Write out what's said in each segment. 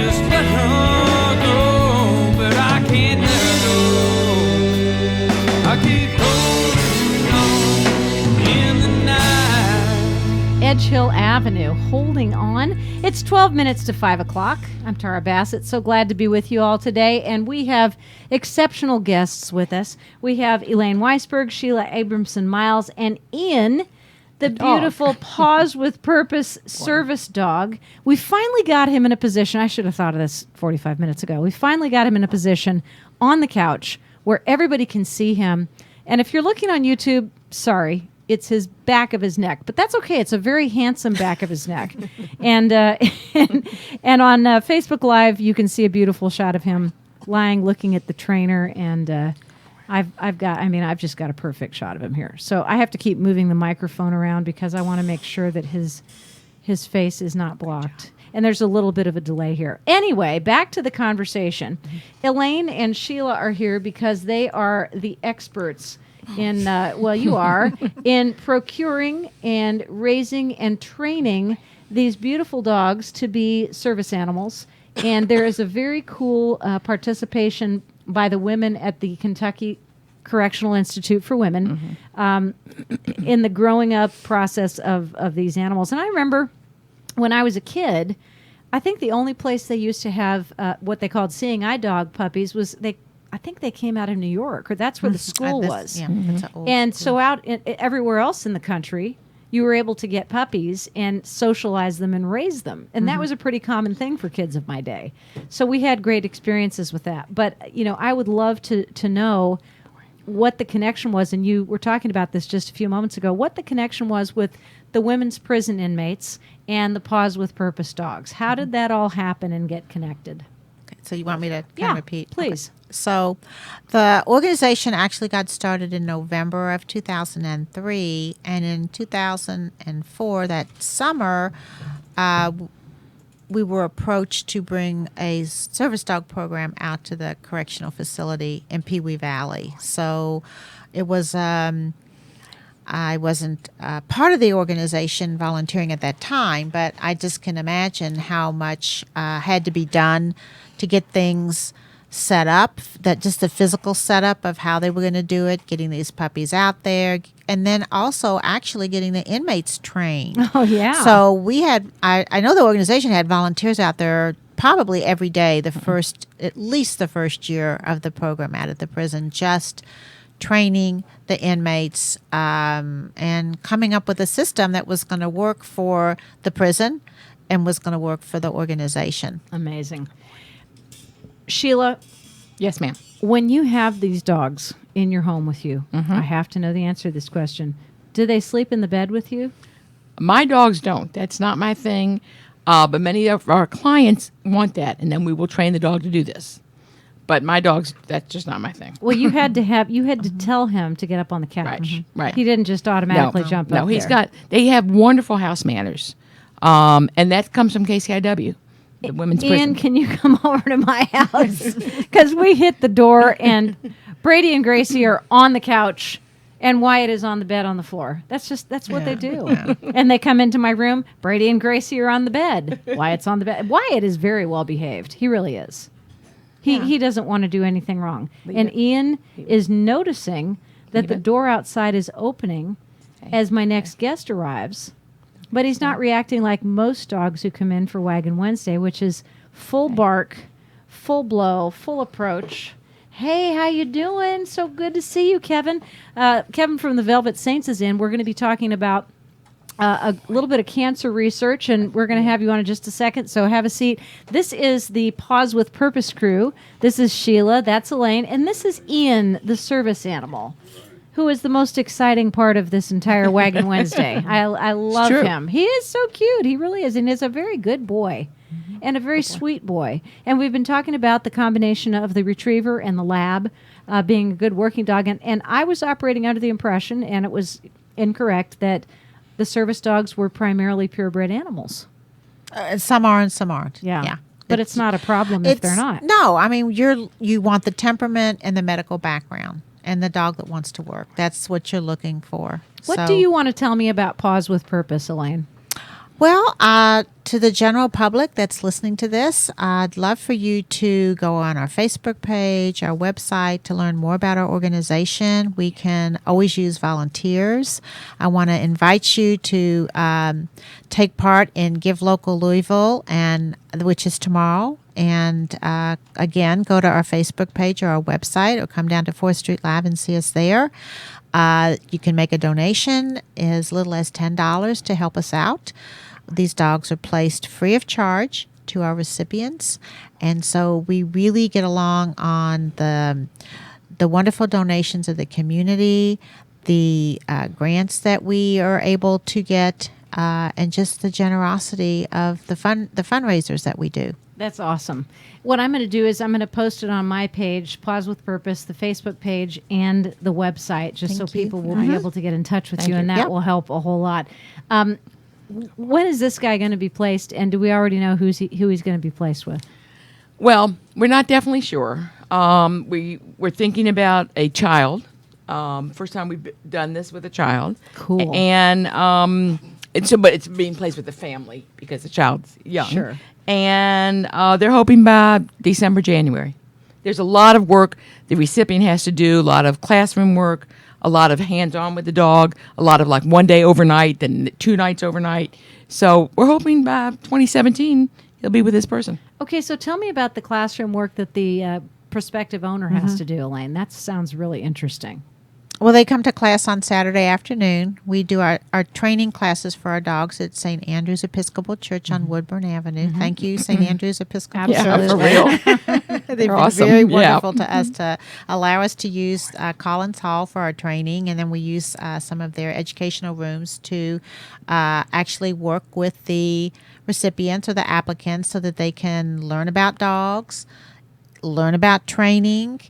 just let her go, but I can't let her go. I keep holding on in the night. Edge Hill Avenue, holding on. It's 12 minutes to 5 o'clock. I'm Tara Bassett. So glad to be with you all today. And we have exceptional guests with us. We have Elaine Weisberg, Sheila Abramson-Miles, and Ian, the beautiful Paws with Purpose service dog. We finally got him in a position. I should have thought of this 45 minutes ago. We finally got him in a position on the couch where everybody can see him. And if you're looking on YouTube, sorry, it's his back of his neck, but that's okay. It's a very handsome back of his neck. And and on Facebook Live, you can see a beautiful shot of him lying, looking at the trainer. And I've just got a perfect shot of him here. So I have to keep moving the microphone around because I want to make sure that his face is not blocked. And there's a little bit of a delay here. Anyway, back to the conversation. Elaine and Sheila are here because they are the experts in, you are, in procuring and raising and training these beautiful dogs to be service animals. And there is a very cool participation by the women at the Kentucky Correctional Institute for Women in the growing up process of these animals. And I remember when I was a kid, I think the only place they used to have what they called seeing eye dog puppies was I think they came out of New York, or that's where the school was. Yeah, it's an old And school. so out everywhere else in the country, you were able to get puppies and socialize them and raise them. And that was a pretty common thing for kids of my day. So we had great experiences with that. But, I would love to know what the connection was, and you were talking about this just a few moments ago, what the connection was with the women's prison inmates and the Paws with Purpose dogs. How did that all happen and get connected? Okay, so you want me to Yeah, repeat? please. Okay. So the organization actually got started in November of 2003, and in 2004, that summer, we were approached to bring a service dog program out to the correctional facility in Pee Wee Valley. So it was, I wasn't part of the organization volunteering at that time, but I just can imagine how much had to be done to get things set up, that just the physical setup of how they were going to do it, getting these puppies out there, and then also actually getting the inmates trained. Oh, yeah. So we had, I know the organization had volunteers out there probably every day, at least the first year of the program out at the prison, just training the inmates and coming up with a system that was going to work for the prison and was going to work for the organization. Amazing. Sheila, Yes, ma'am. when you have these dogs in your home with you, I have to know the answer to this question. Do they sleep in the bed with you? My dogs don't. That's not my thing. But many of our clients want that, and then we will train the dog to do this. But my dogs, that's just not my thing. Well, you had to tell him to get up on the couch. Right, right. He didn't just automatically jump up No, he's there. they have wonderful house manners. And that comes from KCIW, the women's Ian, prison. can you come over to my house? Because we hit the door and Brady and Gracie are on the couch and Wyatt is on the bed on the floor. That's what they do. And they come into my room. Brady and Gracie are on the bed. Wyatt's on the bed. Wyatt is very well behaved. He really is. He doesn't want to do anything wrong. And Ian is noticing that the door outside is opening as my next guest arrives. But he's not reacting like most dogs who come in for Waggin Wednesday, which is full bark, full blow, full approach. Hey, how you doing? So good to see you, Kevin. Kevin from the Velvet Saints is in. We're going to be talking about a little bit of cancer research, and we're going to have you on in just a second, so have a seat. This is the Paws with Purpose crew. This is Sheila, that's Elaine, and this is Ian, the service animal, who is the most exciting part of this entire Waggin Wednesday. I love him. He is so cute. He really is, and he's a very good boy. And a very sweet boy. And we've been talking about the combination of the retriever and the lab being a good working dog. And I was operating under the impression, and it was incorrect, that the service dogs were primarily purebred animals. Some are and some aren't. Yeah. But it's not a problem if they're not. No, I mean, you want the temperament and the medical background and the dog that wants to work. That's what you're looking for. What do you want to tell me about Paws with Purpose, Elaine? Well, to the general public that's listening to this, I'd love for you to go on our Facebook page, our website to learn more about our organization. We can always use volunteers. I want to invite you to take part in Give Local Louisville, and which is tomorrow. And again, go to our Facebook page or our website, or come down to 4th Street Live and see us there. You can make a donation as little as $10 to help us out. These dogs are placed free of charge to our recipients, and so we really get along on the wonderful donations of the community, the grants that we are able to get, and just the generosity of the fundraisers that we do. That's awesome. What I'm going to do is I'm going to post it on my page, Paws with Purpose, the Facebook page, and the website, just Thank so you. people will be able to get in touch with Thank you, and you. that Yep. will help a whole lot. When is this guy going to be placed, and do we already know who he's going to be placed with? Well, we're not definitely sure. We're thinking about a child. First time we've done this with a child. Cool. And but it's being placed with the family because the child's young. Sure. And they're hoping by December, January. There's a lot of work the recipient has to do, a lot of classroom work, a lot of hands-on with the dog, a lot of like one day overnight, then 2 nights overnight. So we're hoping by 2017 he'll be with this person. Okay, so tell me about the classroom work that the prospective owner has to do, Elaine. That sounds really interesting. Well, they come to class on Saturday afternoon. We do our training classes for our dogs at St. Andrew's Episcopal Church on Woodburn Avenue. Thank you, St. Andrew's Episcopal Absolutely. Church. Yeah, for real. They've been awesome. very Yeah. wonderful to us to allow us to use Collins Hall for our training, and then we use some of their educational rooms to actually work with the recipients or the applicants so that they can learn about dogs, learn about training,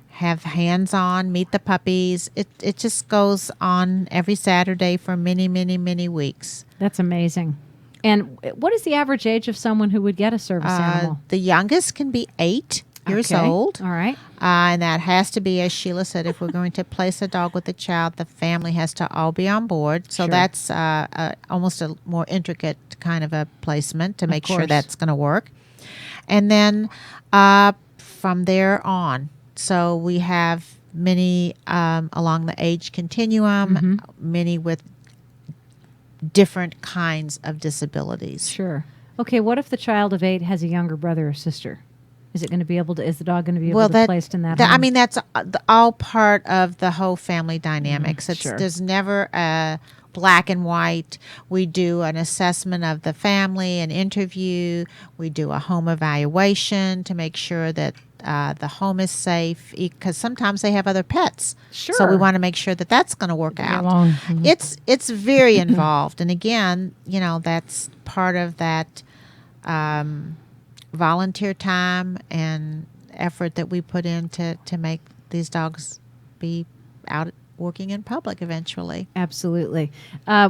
have hands-on, meet the puppies. It just goes on every Saturday for many, many, many weeks. That's amazing. And what is the average age of someone who would get a service animal? The youngest can be 8 years Okay. old. All right. And that has to be, as Sheila said, if we're going to place a dog with a child, the family has to all be on board. So Sure. that's almost a more intricate kind of a placement to make sure course. that's going to work. And then from there on, so we have many along the age continuum, many with different kinds of disabilities. Sure. Okay, what if the child of 8 has a younger brother or sister? Is it going to be able to? Is the dog going to be able to be placed in that? I home? mean, that's all part of the whole family dynamics. sure. There's never a black and white. We do an assessment of the family, an interview. We do a home evaluation to make sure that the home is safe, because sometimes they have other pets. So we Sure. want to make sure that that's going to work out. along. It's very involved, and again, that's part of that volunteer time and effort that we put in to make these dogs be out working in public eventually. Absolutely.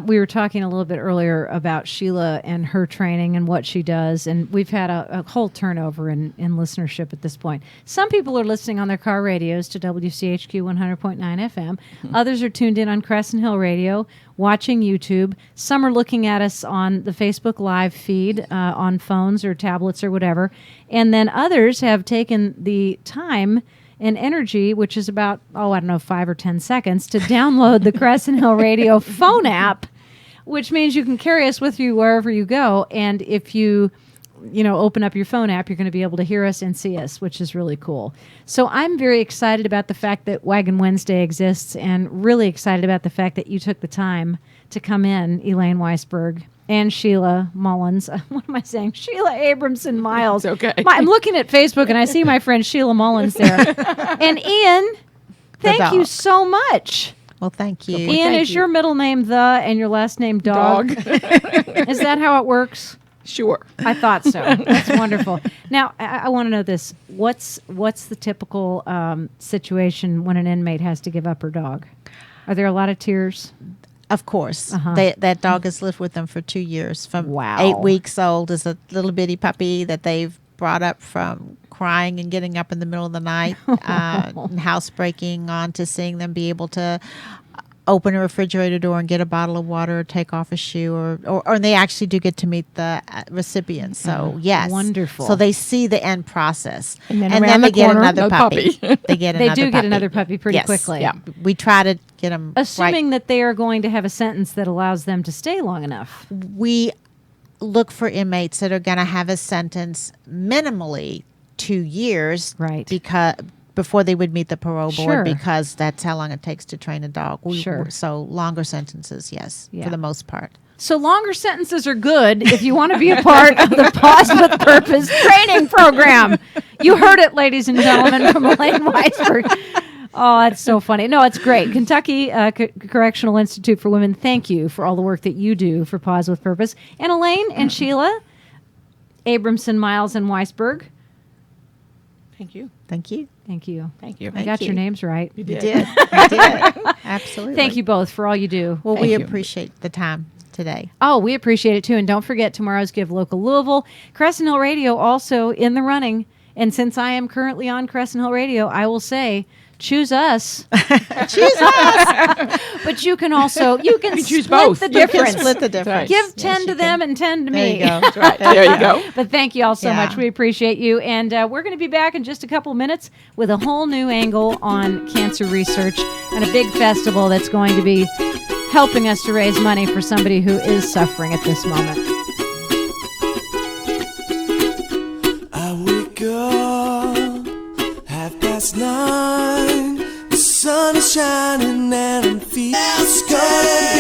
We were talking a little bit earlier about Sheila and her training and what she does, and we've had a whole turnover in listenership at this point. Some people are listening on their car radios to WCHQ 100.9 FM. Others are tuned in on Crescent Hill Radio, watching YouTube. Some are looking at us on the Facebook Live feed on phones or tablets or whatever. And then others have taken the time and energy, which is about, 5 or 10 seconds, to download the Crescent Hill Radio phone app, which means you can carry us with you wherever you go. And if you open up your phone app, you're going to be able to hear us and see us, which is really cool. So I'm very excited about the fact that Waggin Wednesday exists, and really excited about the fact that you took the time to come in, Elaine Weisberg and Sheila Mullins. What am I saying? Sheila Abramson Miles. It's okay. I'm looking at Facebook and I see my friend Sheila Mullins there. And Ian, thank you dog. so much. Well, thank you. Ian, thank is you. your middle name The and your last name Dog? Is that how it works? Sure. I thought so. That's wonderful. Now, I want to know this. What's the typical situation when an inmate has to give up her dog? Are there a lot of tears? Of course. Uh-huh. That dog has lived with them for 2 years. From Wow. 8 weeks old is a little bitty puppy that they've brought up from crying and getting up in the middle of the night, and housebreaking, on to seeing them be able to open a refrigerator door and get a bottle of water or take off a shoe, or they actually do get to meet the recipients. So yes, Wonderful. So they see the end process, And then around they the get corner, another a puppy. puppy. They get They another do get puppy. another puppy pretty Yes. quickly. Yeah. We try to get them. Assuming that they are going to have a sentence that allows them to stay long enough. We look for inmates that are going to have a sentence minimally 2 years, Right. Because before they would meet the parole Sure. board, because that's how long it takes to train a dog. Sure. So longer sentences, yes, Yeah. for the most part. So longer sentences are good if you want to be a part of the Paws with Purpose training program. You heard it, ladies and gentlemen, from Elaine Weisberg. Oh, that's so funny. No, it's great. Kentucky Correctional Institute for Women, thank you for all the work that you do for Paws with Purpose. And Elaine and Sheila, Abramson, Miles, and Weisberg, Thank you. Thank you. thank you. Thank you. I got your names right. You did. You did. Absolutely. Thank you both for all you do. Well, Thank we you. appreciate the time today. Oh, we appreciate it too. And don't forget tomorrow's Give Local Louisville. Crescent Hill Radio also in the running. And since I am currently on Crescent Hill Radio, I will say, choose us. Choose us. But you can also, you can choose split both. the You can difference. Split the difference. Give Yes, 10 you to them and 10 to There me. you go. That's right. There you go. But thank you all so Yeah. much. We appreciate you. And we're going to be back in just a couple minutes with a whole new angle on cancer research and a big festival that's going to be helping us to raise money for somebody who is suffering at this moment. I wake up 9:30. The sun is shining and I'm feeling good.